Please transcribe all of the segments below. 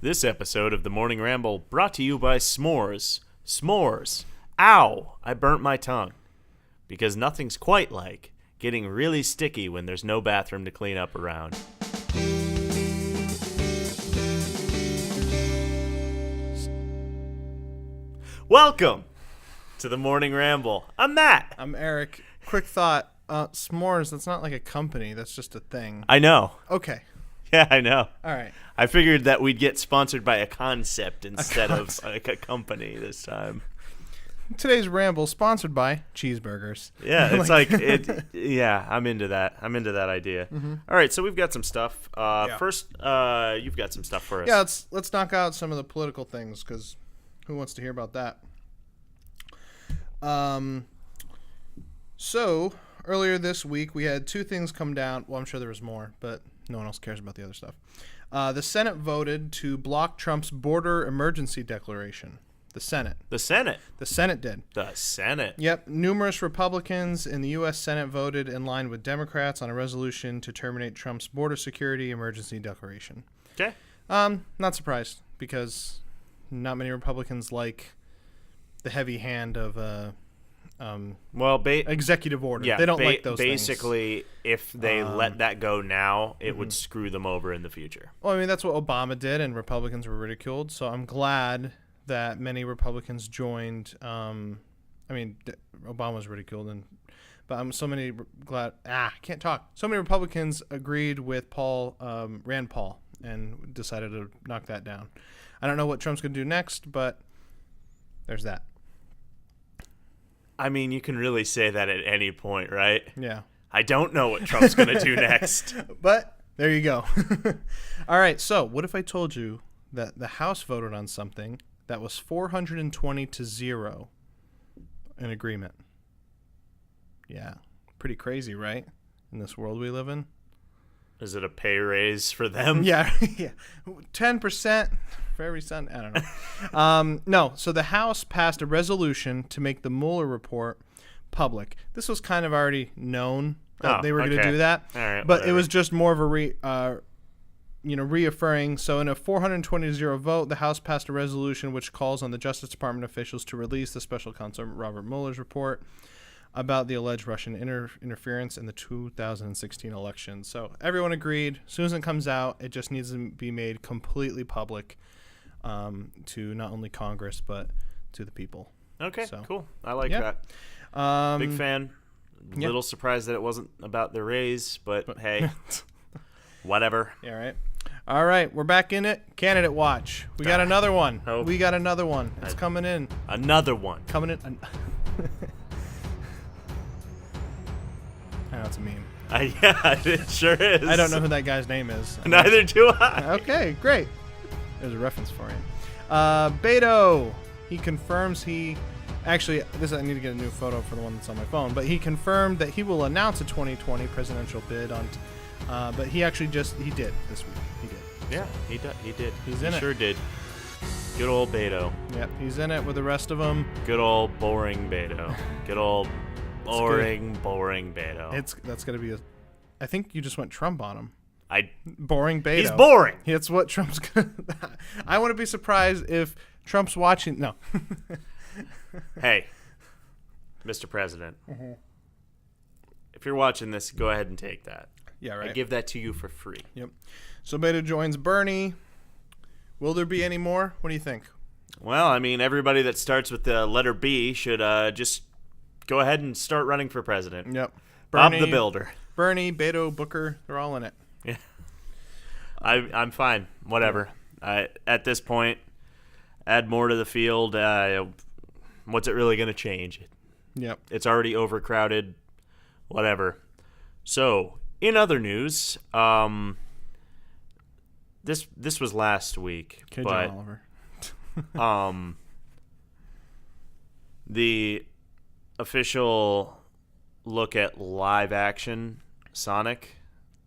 This episode of the Morning Ramble brought to you by S'mores. S'mores. Ow! I burnt my tongue. Because nothing's quite like getting really sticky when there's no bathroom to clean up around. Welcome to the Morning Ramble. I'm Matt. I'm Eric. Quick thought. S'mores, that's not like a company. That's just a thing. I know. Okay. Yeah, I know. All right. I figured that we'd get sponsored by a concept instead of like a company this time. Today's ramble sponsored by cheeseburgers. Yeah, it's like it. Yeah, I'm into that. I'm into that idea. Mm-hmm. All right, so we've got some stuff. First, you've got some stuff for us. Yeah, let's knock out some of the political things because who wants to hear about that? So earlier this week we had two things come down. Well, I'm sure there was more, but no one else cares about the other stuff. The Senate voted to block Trump's border emergency declaration. The Senate. The Senate. The Senate did. The Senate. Yep. Numerous Republicans in the U.S. Senate voted in line with Democrats on a resolution to terminate Trump's border security emergency declaration. Okay. Not surprised because not many Republicans like the heavy hand of executive order. Yeah, they don't like those basically, things. If they let that go now, it would screw them over in the future. Well, I mean, that's what Obama did, and Republicans were ridiculed. So I'm glad that many Republicans joined. Obama was ridiculed, but I'm so many glad. Can't talk. So many Republicans agreed with Rand Paul, and decided to knock that down. I don't know what Trump's going to do next, but there's that. I mean, you can really say that at any point, right? Yeah. I don't know what Trump's going to do next. But there you go. All right. So what if I told you that the House voted on something that was 420-0 in agreement? Yeah. Pretty crazy, right? In this world we live in. Is it a pay raise for them? Yeah. 10% for every son. I don't know. No. So the House passed a resolution to make the Mueller report public. This was kind of already known that they were going to do that. All right, but whatever. it was just more of a reaffirming. So in a 420-0 vote, the House passed a resolution which calls on the Justice Department officials to release the special counsel Robert Mueller's report about the alleged Russian interference in the 2016 election. So everyone agreed. As soon as it comes out, it just needs to be made completely public to not only Congress, but to the people. Okay, So, cool. I like yeah. that. Big fan. yeah. Little surprised that it wasn't about the raise, but hey, whatever. Yeah, right. All right, we're back in it. Candidate watch. We got another one. Oh. We got another one. It's coming in. Another one. Coming in. I know it's a meme. Yeah, it sure is. I don't know who that guy's name is. Neither do I. Okay, great. There's a reference for you. Beto, he confirms Actually, I need to get a new photo for the one that's on my phone. But he confirmed that he will announce a 2020 presidential bid on. But he actually he did this week. He did. Yeah, he did. He's he in it. Sure did. Good old Beto. Yep, he's in it with the rest of them. Good old boring Beto. Good old boring Beto. That's gonna be I think you just went Trump on him. Boring Beto. He's boring. It's what Trump's gonna. I wouldn't be surprised if Trump's watching. No. Hey, Mr. President, if you're watching this, go ahead and take that. Yeah, right. I give that to you for free. Yep. So Beto joins Bernie. Will there be any more? What do you think? Well, I mean, everybody that starts with the letter B should just go ahead and start running for president. Yep. Bob the Builder. Bernie, Beto, Booker, they're all in it. Yeah. I'm fine. Whatever. At this point, add more to the field. What's it really going to change? Yep. It's already overcrowded. Whatever. So, in other news, this was last week, Okay, but John Oliver. the official look at live action Sonic,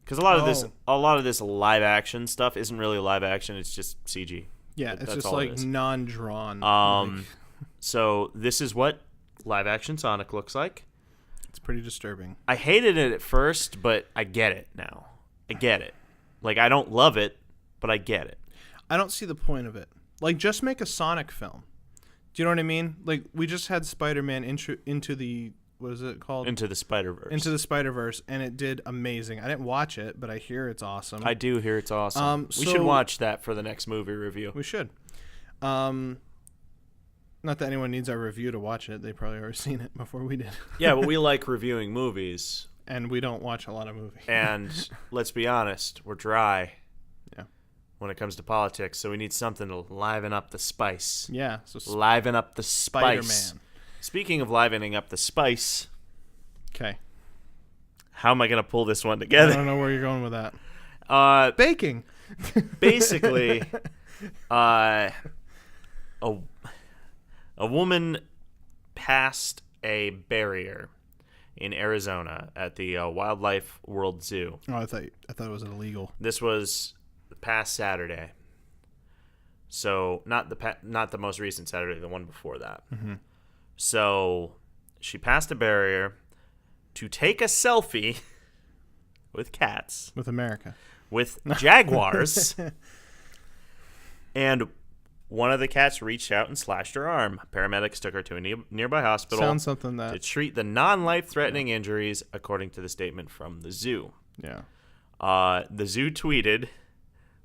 because a lot of this live action stuff isn't really live action. It's just CG. Yeah, it's That's just all it like is. non-drawn. So this is what live action Sonic looks like. It's pretty disturbing. I hated it at first, but I get it now. I get it. Like, I don't love it, but I get it. I don't see the point of it. Like, just make a Sonic film. Do you know what I mean? Like, we just had Spider-Man into the, what is it called? Into the Spider-Verse. Into the Spider-Verse, and it did amazing. I didn't watch it, but I hear it's awesome. I do hear it's awesome. We should watch that for the next movie review. We should. Not that anyone needs our review to watch it. They probably already seen it before we did. Yeah, but we like reviewing movies. And we don't watch a lot of movies. And let's be honest, we're dry. Yeah. When it comes to politics, so we need something to liven up the spice. Yeah. So liven up the spice. Spider-Man. Speaking of livening up the spice. Okay. How am I going to pull this one I together? don't know where you're going with that. Baking. Basically, a woman passed a barrier in Arizona at the Wildlife World Zoo. Oh, I thought it was illegal. This was past Saturday. So not the most recent Saturday, the one before that. Mm-hmm. So she passed a barrier to take a selfie with cats. With America. With jaguars. And one of the cats reached out and slashed her arm. Paramedics took her to a nearby hospital. Sounds something that... to treat the non-life-threatening injuries, according to the statement from the zoo. Yeah. The zoo tweeted,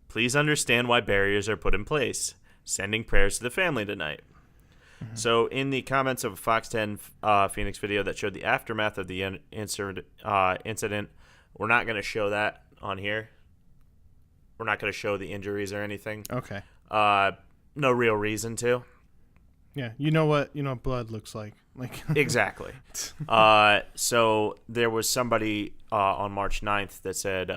"Please understand why barriers are put in place. Sending prayers to the family tonight." Mm-hmm. So in the comments of a Fox 10 Phoenix video that showed the aftermath of the incident, we're not going to show that on here. We're not going to show the injuries or anything. Okay. No real reason to. Yeah, you know what blood looks like. Exactly. So there was somebody on March 9th that said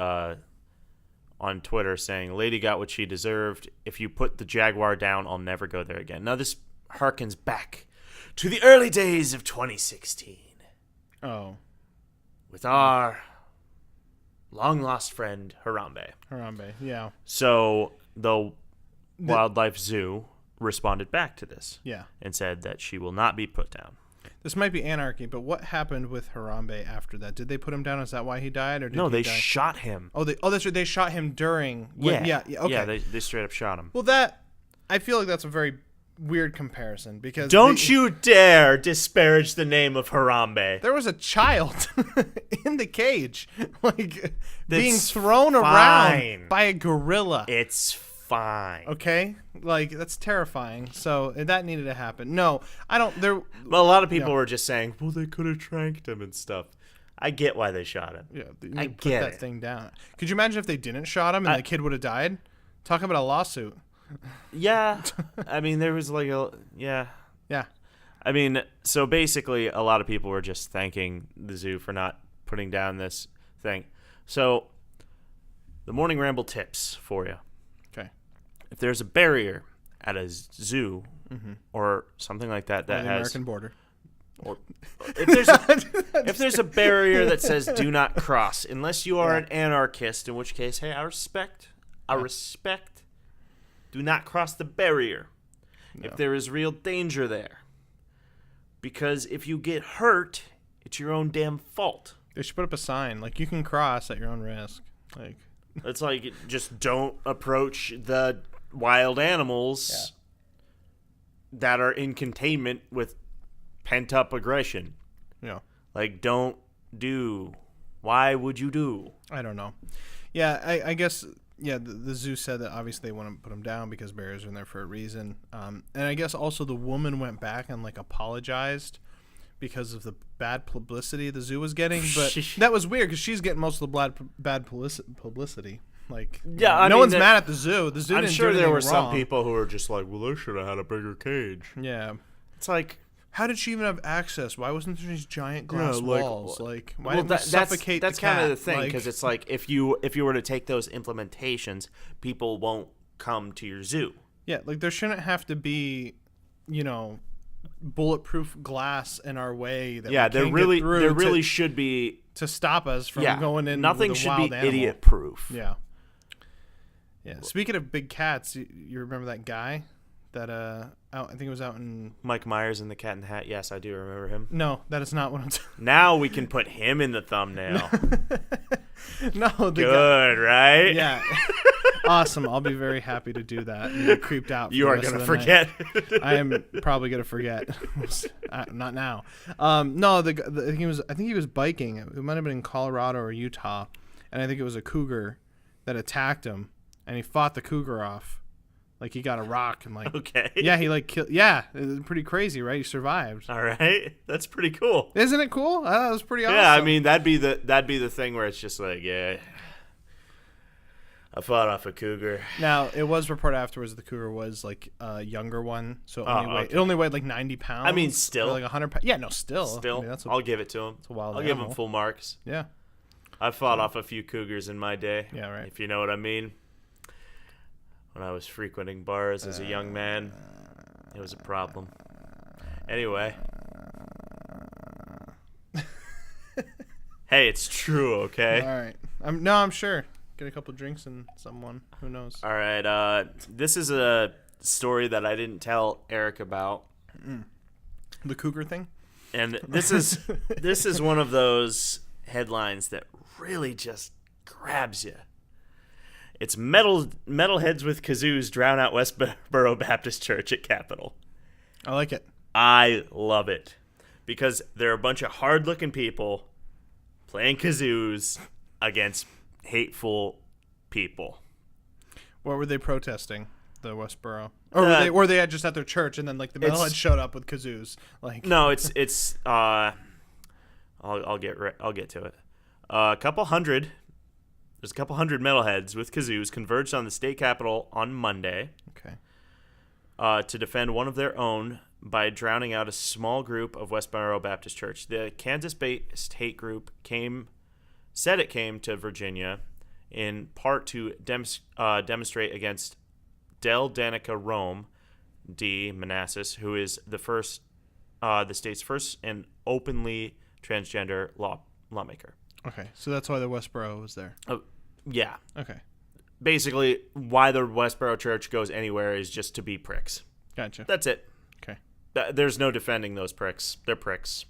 on Twitter saying, "Lady got what she deserved. If you put the Jaguar down, I'll never go there again." Now this harkens back to the early days of 2016. Oh. With our long lost friend Harambe. Harambe, yeah. So the Wildlife Zoo responded back to this. Yeah. And said that she will not be put down. This might be anarchy, but what happened with Harambe after that? Did they put him down? Is that why he died, or did no? They shot him. That's right. They shot him during. Yeah. Okay. Yeah. They straight up shot him. Well, I feel like that's a very weird comparison because don't you dare disparage the name of Harambe. There was a child in the cage, being thrown around by a gorilla. It's fine. Okay, that's terrifying. So that needed to happen. No, I don't. Well, a lot of people were just saying, "Well, they could have tranked him and stuff." I get why they shot him. Yeah, I put get that it. thing down. Could you imagine if they didn't shot him and the kid would have died? Talk about a lawsuit. Yeah, I mean, there was Yeah. I mean, so basically, a lot of people were just thanking the zoo for not putting down this thing. So, the Morning Ramble tips for you. Okay. If there's a barrier at a zoo or something like that has has American border, or if there's a barrier that says "do not cross," unless you are an anarchist, in which case, hey, I respect. Do not cross the barrier if there is real danger there. Because if you get hurt, it's your own damn fault. They should put up a sign you can cross at your own risk. It's just don't approach the wild animals that are in containment with pent up aggression. Yeah. Don't do. Why would you do? I don't know. Yeah, I guess. Yeah, the zoo said that obviously they want to put them down because barriers are in there for a reason. And I guess also the woman went back and apologized because of the bad publicity the zoo was getting. But that was weird because she's getting most of the bad publicity. No one's mad at the zoo. The zoo I'm didn't sure do there were anything some wrong. people who were just like, well, they should have had a bigger cage. Yeah. It's like, how did she even have access? Why wasn't there these giant glass walls? Why well, didn't we suffocate that's the cat? kind of the thing, because it's if you were to take those implementations, people won't come to your zoo. Yeah, there shouldn't have to be, bulletproof glass in our way that there really should be to stop us from going in. Nothing with a should wild be animal. idiot proof. Yeah. Yeah. Speaking of big cats, you remember that guy that I think it was out in Mike Myers in the Cat in the Hat. Yes, I do remember him. No, that is not what I'm talking. Now we can put him in the thumbnail. No, the Good, right? Yeah. Awesome. I'll be very happy to do that. And get creeped out. You are going to forget. I am probably going to forget. Not now. No, I think he was biking. It might have been in Colorado or Utah, and I think it was a cougar that attacked him, and he fought the cougar off. Like, he got a rock and Okay. Yeah, he killed. Yeah, it was pretty crazy, right? He survived. All right, that's pretty cool. Isn't it cool? I thought it was pretty awesome. Yeah, I mean that'd be the thing where it's just like, yeah, I fought off a cougar. Now, it was reported afterwards the cougar was like a younger one, so it Okay. only weighed like 90 pounds. I mean, still. Or like 100 pounds. Yeah, no, still. Still, I mean, I'll give it to him. a wild I'll give him animal. full marks. Yeah. I fought off a few cougars in my day. Yeah, right. If you know what I mean. When I was frequenting bars as a young man, it was a problem. Anyway. Hey, it's true, okay? All right. I'm sure. Get a couple drinks and someone. Who knows? All right. This is a story that I didn't tell Eric about. The cougar thing? And this is one of those headlines that really just grabs you. It's Metalheads with Kazoos drown out Westboro Baptist Church at Capitol. I like it. I love it because they're a bunch of hard-looking people playing kazoos against hateful people. What were they protesting? The Westboro, or were they just at their church and then like the metalheads showed up with kazoos? Like no, it's I'll get to it. There's a couple hundred metalheads with kazoos converged on the state capitol on Monday. Okay. To defend one of their own by drowning out a small group of Westboro Baptist Church. The Kansas-based hate group said it came to Virginia in part to demonstrate against Del Danica Rome, D. Manassas, who is the state's first and openly transgender lawmaker. Okay, so that's why the Westboro was there. Yeah. Okay. Basically, why the Westboro Church goes anywhere is just to be pricks. Gotcha. That's it. Okay. There's no defending those pricks. They're pricks.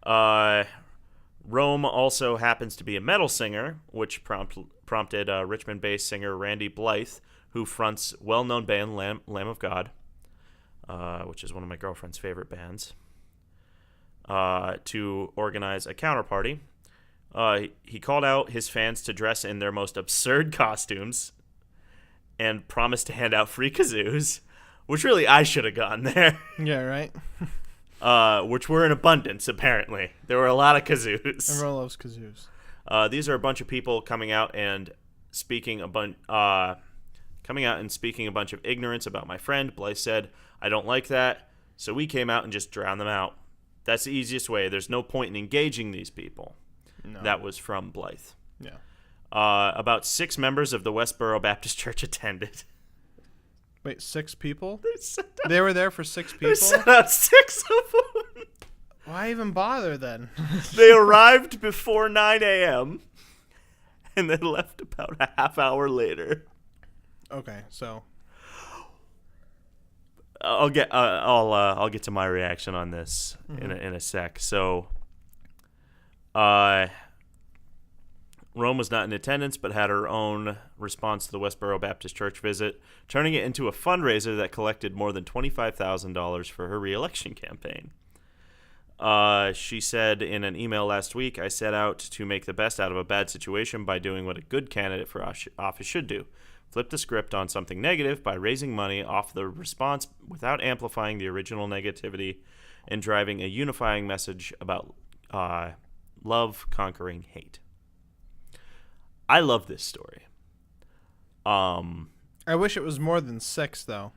Rome also happens to be a metal singer, which prompted Richmond-based singer Randy Blythe, who fronts well-known band Lamb of God, which is one of my girlfriend's favorite bands, to organize a counterparty. He called out his fans to dress in their most absurd costumes and promised to hand out free kazoos, which really I should have gotten there. Yeah, right. Which were in abundance, apparently. There were a lot of kazoos. Everyone loves kazoos. These are a bunch of people coming out and speaking a bunch of ignorance about my friend. Blythe said, "I don't like that, so we came out and just drowned them out. That's the easiest way. There's no point in engaging these people." No. That was from Blythe. Yeah. About 6 members of the Westboro Baptist Church attended. Wait, 6 people? They They were there for 6 people? sent out 6 of them. Why even bother then? They arrived before 9 a.m. and they left about a half hour later. Okay, so I'll get to my reaction on this in a sec. So, Rome was not in attendance, but had her own response to the Westboro Baptist Church visit, turning it into a fundraiser that collected more than $25,000 for her re-election campaign. She said in an email last week, "I set out to make the best out of a bad situation by doing what a good candidate for office should do. Flip the script on something negative by raising money off the response without amplifying the original negativity and driving a unifying message about love conquering hate." I love this story. I wish it was more than 6 though.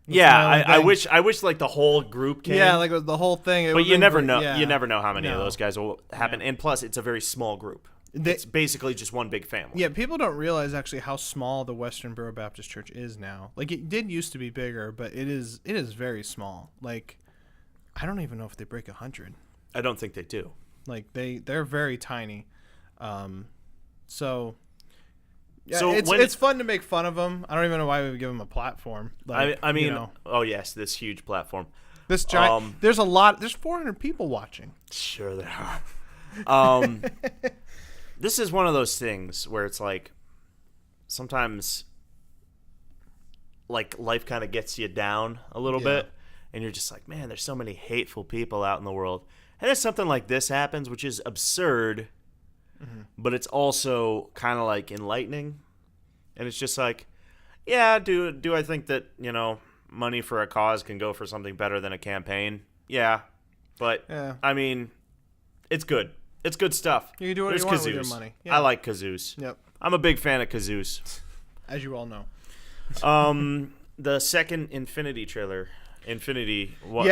That's Yeah, my only thing. I wish like the whole group came. Yeah, like the whole thing. But you never know. You never know how many of No. those guys will happen. Yeah. And plus, it's a very small group. It's basically just one big family. Yeah, people don't realize actually how small the Western Borough Baptist Church is now. Like it did used to be bigger, but it is very small. Like I don't even know if they break 100. I don't think they do. Like they're very tiny. So yeah, So it's fun to make fun of them. I don't even know why we would give them a platform. Like, I mean, you know, oh yes, this huge platform. this giant. There's 400 people watching. Sure there are. this is one of those things where it's like sometimes like life kind of gets you down a little bit, and you're just like, man, there's so many hateful people out in the world. And then something like this happens, which is absurd, but it's also kind of like enlightening. And it's just like, yeah, do I think that, money for a cause can go for something better than a campaign? Yeah. But, I mean, it's good. It's good stuff. You can do what you want with your money. Yeah. I like Kazoos. Yep. I'm a big fan of Kazoos. As you all know. The second Infinity trailer, Infinity War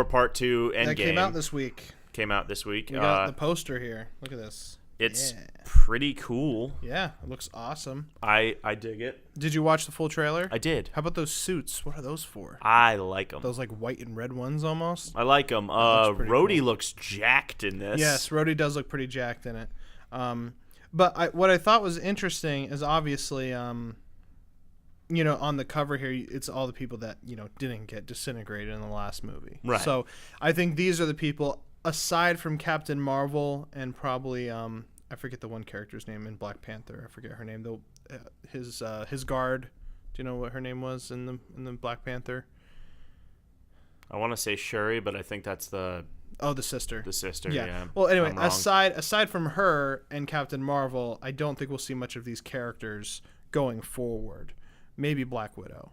Part 2 Endgame. That came out this week. You got the poster here. Look at this. It's pretty cool. Yeah, it looks awesome. I dig it. Did you watch the full trailer? I did. How about those suits? What are those for? I like them. Those like white and red ones almost? I like them. Rhodey looks jacked in this. Yes, Rhodey does look pretty jacked in it. But what I thought was interesting is obviously, on the cover here, it's all the people that, didn't get disintegrated in the last movie. Right. So I think these are the people, aside from Captain Marvel and probably, I forget the one character's name in Black Panther. I forget her name. Though, his guard. Do you know what her name was in the Black Panther? I want to say Shuri, but I think that's the sister. The sister, yeah. Well, anyway, aside from her and Captain Marvel, I don't think we'll see much of these characters going forward. Maybe Black Widow,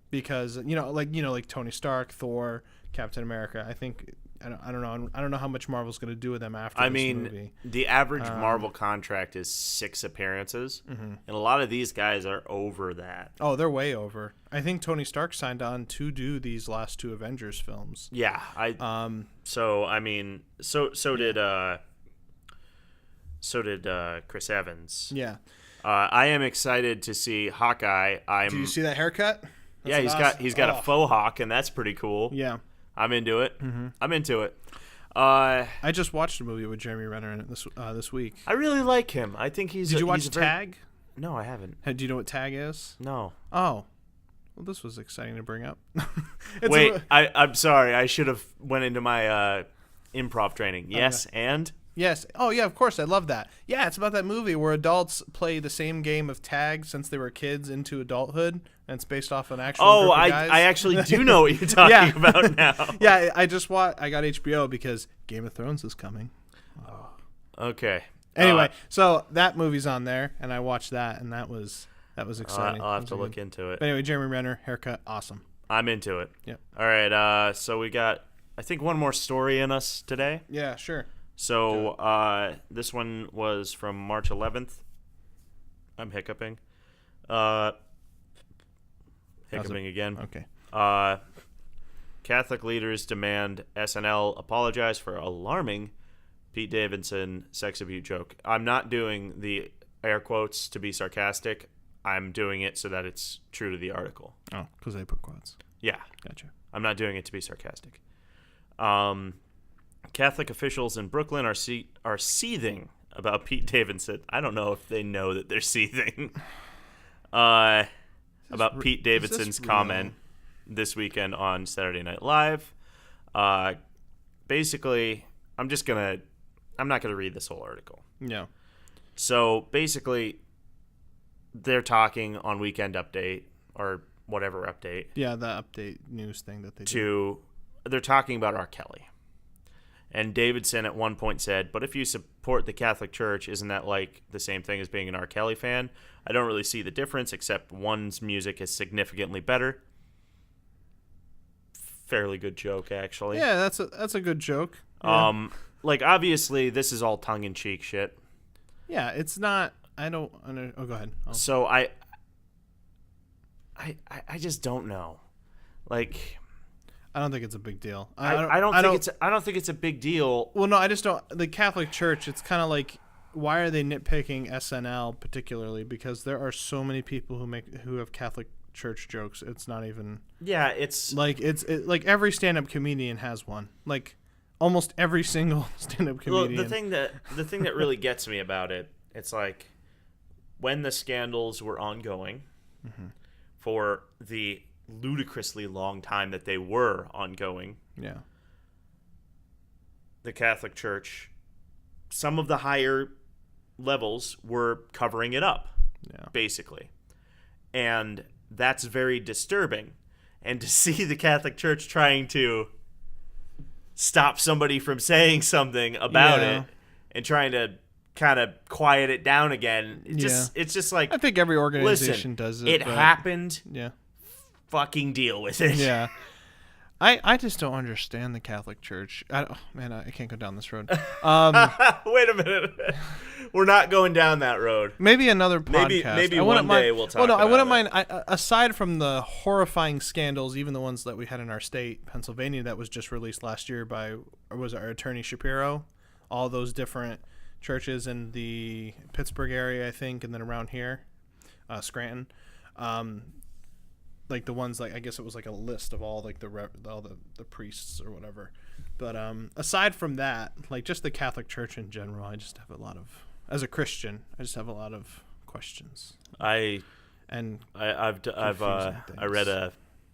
because like Tony Stark, Thor, Captain America. I think I don't know how much Marvel's going to do with them after this movie. The average Marvel contract is 6 appearances, and a lot of these guys are over that. Oh, they're way over. I think Tony Stark signed on to do these last 2 Avengers films. Yeah, so did Chris Evans. Yeah. I am excited to see Hawkeye. Did you see that haircut? He's got a faux hawk, and that's pretty cool. Yeah. I'm into it. I'm into it. I just watched a movie with Jeremy Renner in it this week. I really like him. I think he's. Did you watch Tag? No, I haven't. Do you know what Tag is? No. Oh, well, this was exciting to bring up. Wait, I'm sorry. I should have went into my improv training. Yes, okay. And. Yes. Oh, yeah, of course. I love that. Yeah, it's about that movie where adults play the same game of tag since they were kids into adulthood, and it's based off an actual group of guys. I actually do know what you're talking about now. Yeah, I got HBO because Game of Thrones is coming. Oh. Okay. Anyway, so that movie's on there, and I watched that, and that was exciting. I'll have to look into it. But anyway, Jeremy Renner, haircut, awesome. I'm into it. Yep. All right, so we got, I think, one more story in us today. Yeah, sure. So this one was from March 11th. I'm hiccuping. Hiccuping again. Okay. Catholic leaders demand SNL apologize for alarming Pete Davidson sex abuse joke. I'm not doing the air quotes to be sarcastic. I'm doing it so that it's true to the article. Oh, because they put quotes. Yeah. Gotcha. I'm not doing it to be sarcastic. Catholic officials in Brooklyn are seething about Pete Davidson. I don't know if they know that they're seething. About Pete Davidson's comment this weekend on Saturday Night Live. Basically, I'm not gonna read this whole article. No. So basically, they're talking on Weekend Update or whatever update. Yeah, the update news thing that they do. They're talking about R. Kelly. And Davidson at one point said, but if you support the Catholic Church, isn't that like the same thing as being an R. Kelly fan? I don't really see the difference, except one's music is significantly better. Fairly good joke, actually. Yeah, that's a good joke. Yeah. Like, obviously, this is all tongue-in-cheek shit. Yeah, it's not... Oh, go ahead. So, I just don't know. Like... I don't think it's a big deal. I don't think it's a big deal. Well, no, I just don't. The Catholic Church, it's kind of like, why are they nitpicking SNL particularly? Because there are so many people who have Catholic Church jokes. It's not even. Yeah, it's like like every stand-up comedian has one. Like almost every single stand-up comedian. Well, the thing that really gets me about it, it's like when the scandals were ongoing for the ludicrously long time that they were ongoing. Yeah. The Catholic Church some of the higher levels were covering it up, basically. And that's very disturbing. And to see the Catholic Church trying to stop somebody from saying something about it and trying to kind of quiet it down again, it's just like, I think every organization does it. It happened. Yeah. Fucking deal with it. Yeah. I just don't understand the Catholic Church. I can't go down this road. Wait a minute. We're not going down that road. Maybe another podcast. Maybe one day we'll talk about it. I wouldn't mind. Aside from the horrifying scandals, even the ones that we had in our state, Pennsylvania, that was just released last year by, was our attorney Shapiro, all those different churches in the Pittsburgh area, I think, and then around here, Scranton. Like the ones, like I guess it was like a list of all like all the priests or whatever. But aside from that, like just the Catholic Church in general, I just have a lot of, as a Christian, I just have a lot of questions. I read a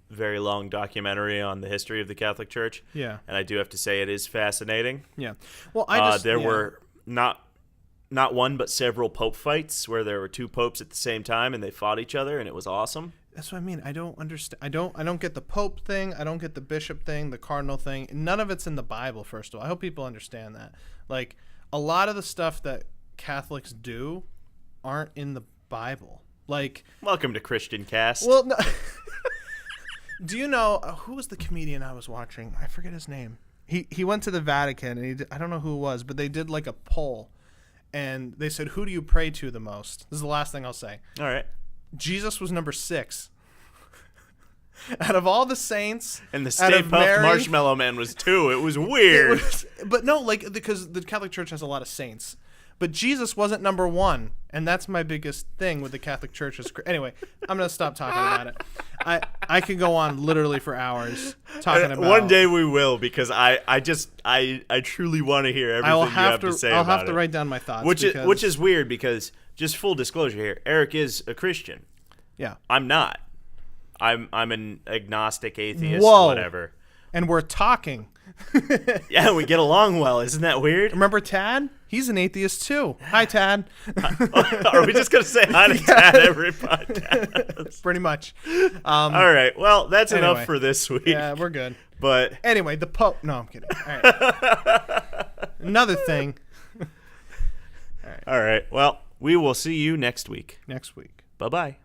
very long documentary on the history of the Catholic Church. Yeah. And I do have to say it is fascinating. Yeah. Well, there were not one but several pope fights where there were two popes at the same time and they fought each other, and it was awesome. That's what I mean. I don't understand. I don't get the Pope thing. I don't get the bishop thing, the cardinal thing. None of it's in the Bible, first of all. I hope people understand that. Like, a lot of the stuff that Catholics do aren't in the Bible. Like, welcome to Christian Cast. Well, no. Do you know who was the comedian I was watching? I forget his name. He went to the Vatican, and I don't know who it was, but they did like a poll, and they said, "Who do you pray to the most?" This is the last thing I'll say. All right. Jesus was number 6. Out of all the saints, and the Stay Puft Marshmallow Man was 2. It was weird. But no, like, because the Catholic Church has a lot of saints. But Jesus wasn't number 1, and that's my biggest thing with the Catholic Church. Anyway, I'm going to stop talking about it. I could go on literally for hours talking about it. One day we will, because I truly want to hear everything you have to say about it. I'll have to write down my thoughts. Which is weird, because, just full disclosure here, Eric is a Christian. Yeah. I'm not. I'm an agnostic atheist, whatever. And we're talking. Yeah, we get along well. Isn't that weird? Remember Tad? He's an atheist too. Hi, Tad. Are we just going to say hi to Tad every podcast? Pretty much. All right. Well, that's enough for this week. Yeah, we're good. But anyway, the Pope. No, I'm kidding. All right. Another thing. All right. Well, we will see you next week. Next week. Bye-bye.